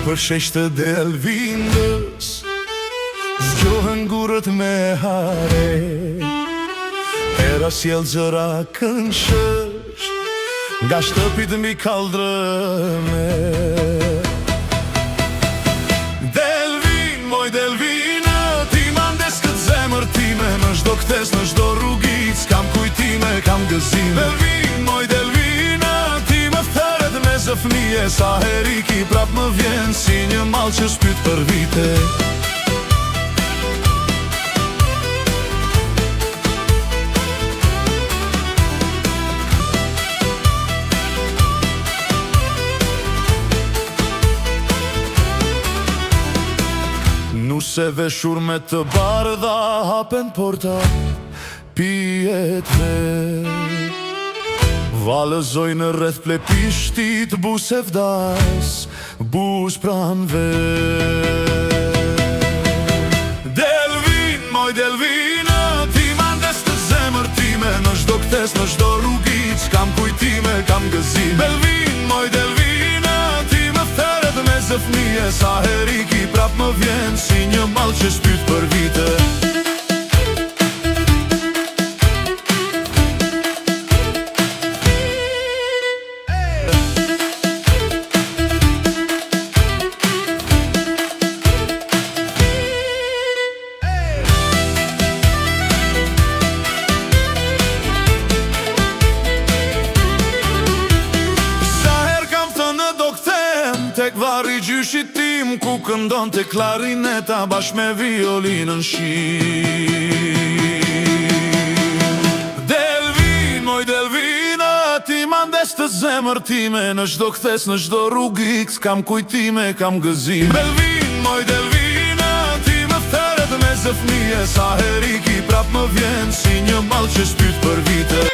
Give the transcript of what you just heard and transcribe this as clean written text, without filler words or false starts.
Për shesh të Delvinës zgjohen gurët me hare, era sjell gjëra kënshësh nga shtëpit mbi kaldrëme. Delvin, moj Delvina, ti mandes këtë zemër time, në çdo ktes, në çdo rrugic, kam kujtime, kam gëzime. Delvin, moj Delvina, ti më thërët me zëfnie, sa heri ki prap më vjen si një mall që shpyt për vite. Se veshur me të bardha hapen porta, pijet me valëzoj në rreth plepishtit, bus e vdas, bus pranve. Delvin, moj Delvina, ti mandes të zemër time, në çdo ktes, në çdo rrugic, kam kujtime, kam gëzime. Delvin, moj Delvina, ti më thërët me zëfnie, sa heri ki prap më vjen si një mall që shpyt për vite. Tek varri gjyshit tim, ku këndon të klarineta bashk me violinën shi. Delvin, moj Delvina, ti mandes të zemër time, në çdo ktes, në çdo rrugic, kam kujtime, kam gëzime. Delvin, moj Delvina, ti më thërët me zëfnie, sa heri ki prap më vjen si një mall që shpyt për vite.